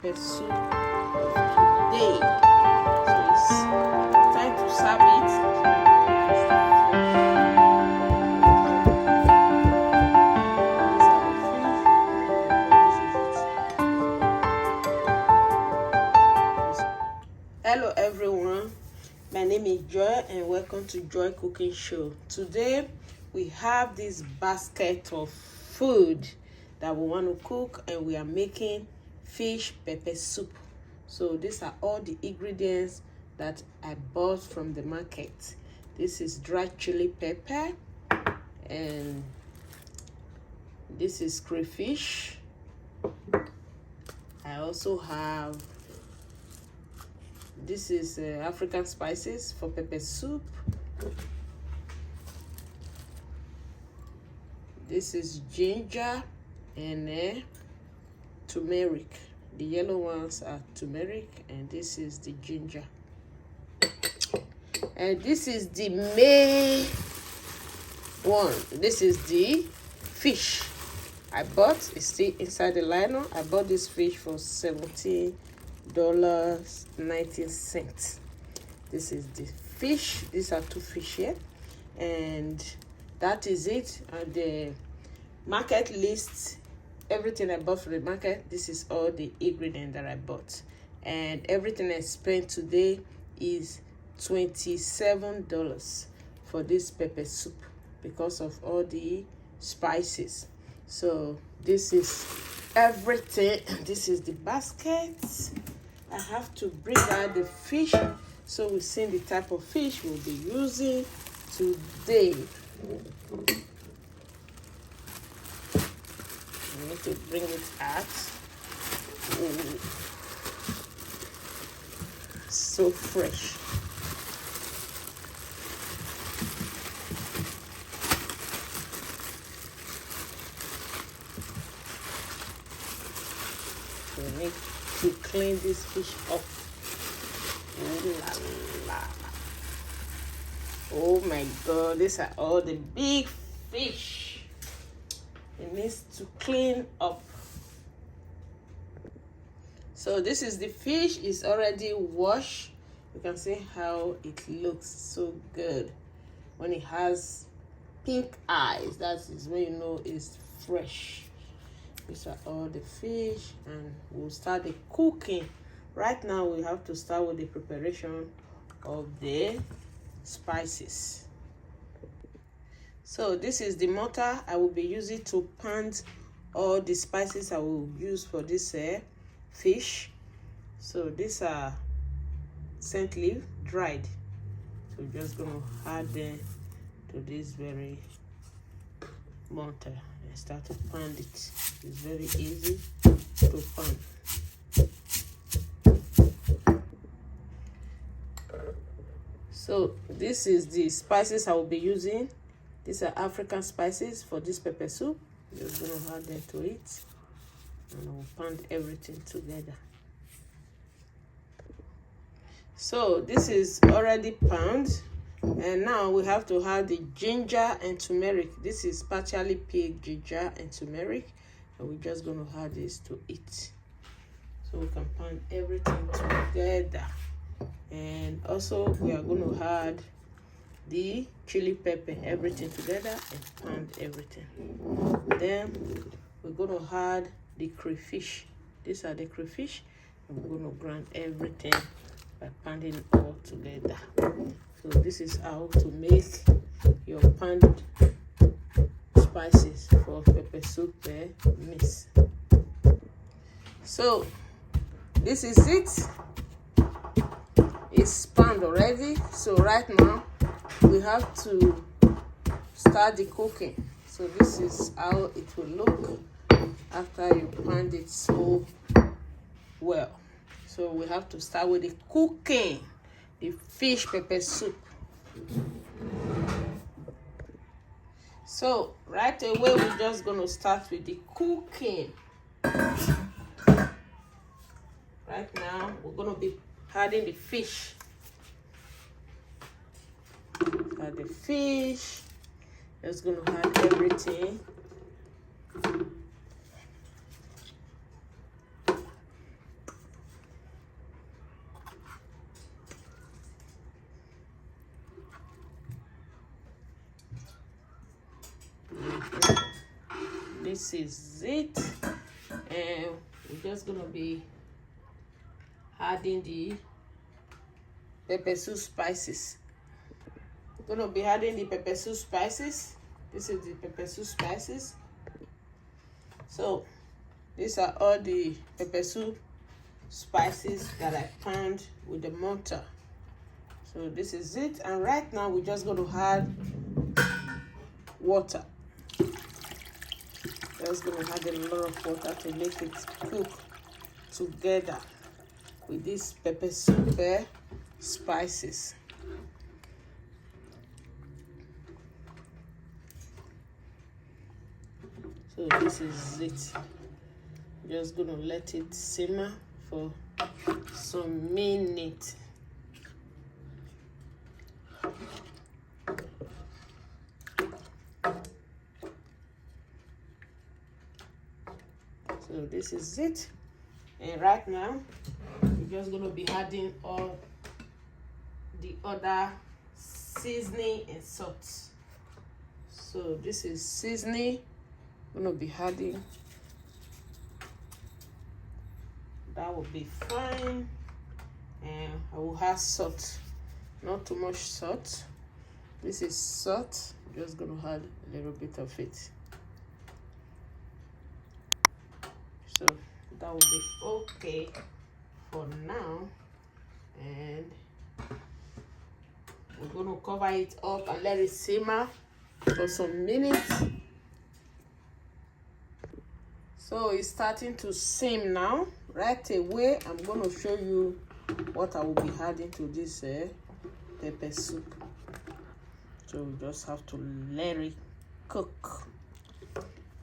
pepper soup today. So it's time to serve it. Hello everyone, my name is Joy and welcome to Joy Cooking Show. Today we have this basket of food that we want to cook, and we are making fish pepper soup. So these are all the ingredients that I bought from the market. This is dried chili pepper, and this is crayfish. I also have this is African spices for pepper soup. This is ginger and turmeric. The yellow ones are turmeric, and this is the ginger. And this is the main one. This is the fish I bought. It's still inside the liner. I bought this fish for $17.19. This is the fish. These are two fish here, and that is it. And the market lists everything I bought from the market. This is all the ingredients that I bought, and everything I spent today is $27 for this pepper soup because of all the spices. So this is everything. This is the basket. I have to bring out the fish so we see the type of fish we'll be using today. I need to bring it out. Ooh. So fresh. We need to clean this fish up. Ooh la la. Oh my God, these are all the big fish. It needs to clean up. So this is the fish. It's already washed. You can see how it looks so good. When it has pink eyes, that is when you know it's fresh. These are all the fish, and we'll start the cooking. Right now we have to start with the preparation of the spices. So this is the mortar I will be using to pound all the spices I will use for this fish. So these are scent leaf dried. So we're just gonna add them to this very mortar and start to pound it. It's very easy to pound. So this is the spices I will be using. These are African spices for this pepper soup. Just gonna add them to it, and I will pound everything together. So this is already pounded, and now we have to add the ginger and turmeric. This is partially peeled ginger and turmeric, and we're just gonna add this to it, so we can pound everything together. And also we are going to add the chili pepper, everything together, and pound everything. Then we're going to add the crayfish. These are the crayfish, and we're going to grind everything by pounding it all together. So this is how to make your pounded spices for pepper soup mix. So this is it. It's pounded already. So right now we have to start the cooking. So this is how it will look after you pound it so well. So we have to start with the cooking, the fish pepper soup. So right away we're just going to start with the cooking. Right now we're going to be adding the fish. Add the fish. Just gonna add everything. this is it. And we're just gonna be adding the peppersoup spices. We're gonna be adding the peppersoup spices. This is the peppersoup spices. So these are all the peppersoup spices that I pound with the mortar. So this is it, and right now we're just going to add water. Just going to add a lot of water to make it cook together with these peppersoup spices. So this is it. Just gonna let it simmer for some minutes. So this is it, and right now we're just gonna be adding all the other seasoning and salt. So this is seasoning. I'm gonna be adding. That will be fine, and I will add salt. Not too much salt. This is salt. I'm just gonna add a little bit of it. So that will be okay for now, and we're gonna cover it up and let it simmer for some minutes. So it's starting to simmer now. Right away, I'm going to show you what I will be adding to this pepper soup. So we just have to let it cook.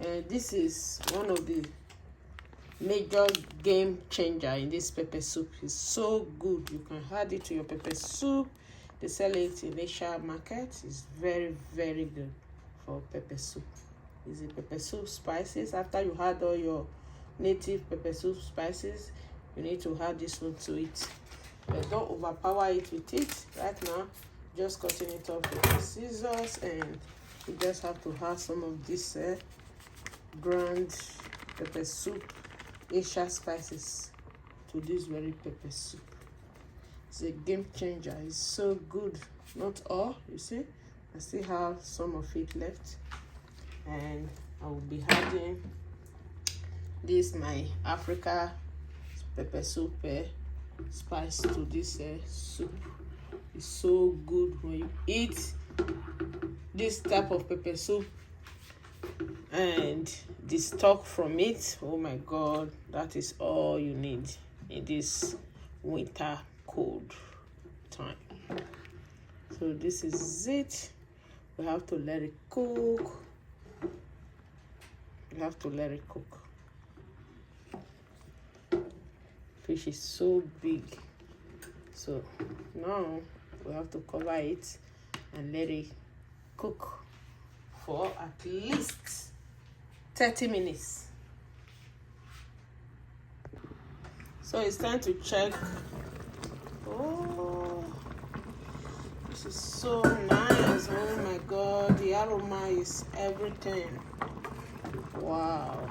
And this is one of the major game changer in this pepper soup. It's so good. You can add it to your pepper soup. They sell it in Asia market. It's very, very good for pepper soup. Is the pepper soup spices. After you add all your native pepper soup spices, you need to add this one to it, but don't overpower it with it. Right now, just cutting it off with the scissors, and you just have to add some of this ground pepper soup Asia spices to this very pepper soup. It's a game changer. It's so good. Not all, you see, I still have some of it left, and I will be adding this my Africa pepper soup spice to this soup. It's so good when you eat this type of pepper soup and the stock from it. Oh my god, that is all you need in this winter cold time. So this is it. We have to let it cook. You have to let it cook. Fish is so big, so now we have to cover it and let it cook for at least 30 minutes. So it's time to check. Oh, this is so nice. Oh my god, the aroma is everything. Wow,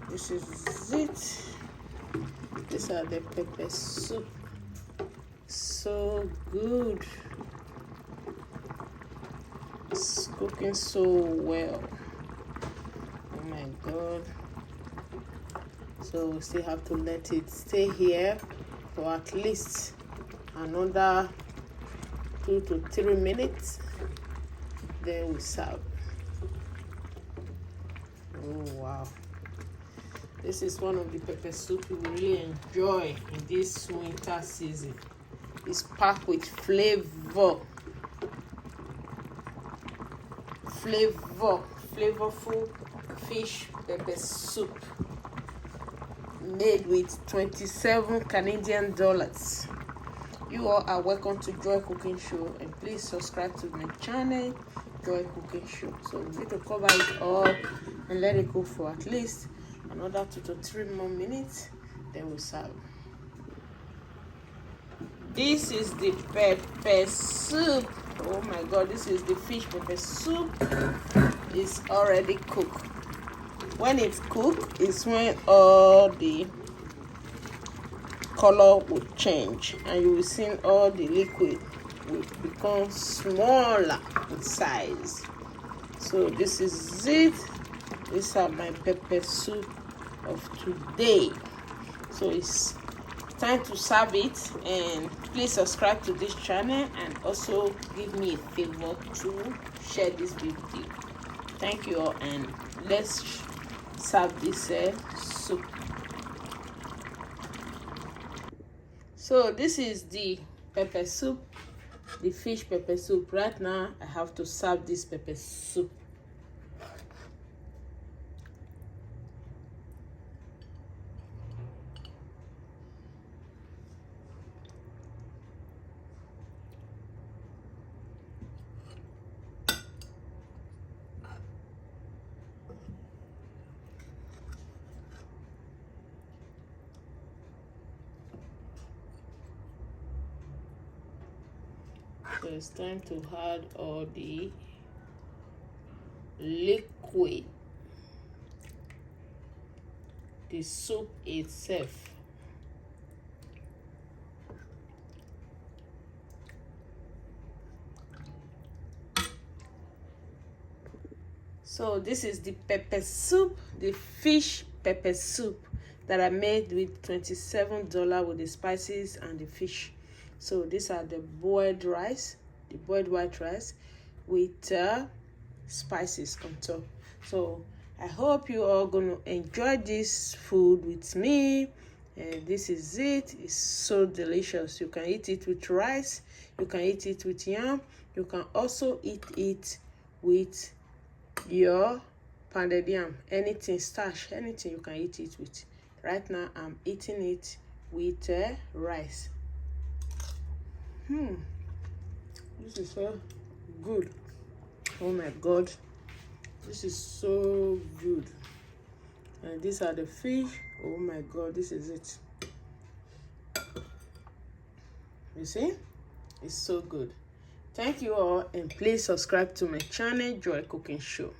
this is it. These are the pepper soup. So good. It's cooking so well. Oh my god. So we still have to let it stay here for at least another 2 to 3 minutes. Then we serve. Oh wow. This is one of the pepper soup you will really enjoy in this winter season. It's packed with flavor. Flavorful fish pepper soup. Made with 27 Canadian dollars. You all are welcome to Joy Cooking Show, and please subscribe to my channel, Joy Cooking Show. So we need to cover it up and let it cook for at least another 2 to 3 more minutes, then we serve. This is the pepper soup. Oh my god, this is the fish pepper soup. is already cooked. When it's cooked, it's when all the color will change and you will see all the liquid will become smaller in size. So this is it. These are my pepper soup of today. So it's time to serve it, and please subscribe to this channel and also give me a favor to share this video. Thank you all, and let's serve this soup. So this is the pepper soup, the fish pepper soup. Right now I have to serve this pepper soup. So it's time to add all the liquid, the soup itself. So this is the pepper soup, the fish pepper soup that I made with $27 with the spices and the fish. So these are the boiled rice, the boiled white rice with spices on top. So I hope you are going to enjoy this food with me. This is it. It's so delicious. You can eat it with rice, you can eat it with yam, you can also eat it with your pounded yam, anything, starch, anything you can eat it with. Right now I'm eating it with rice. This is so good. Oh my god, this is so good. And these are the fish. Oh my god, this is it. You see, it's so good. Thank you all, and please subscribe to my channel, Joy Cooking Show.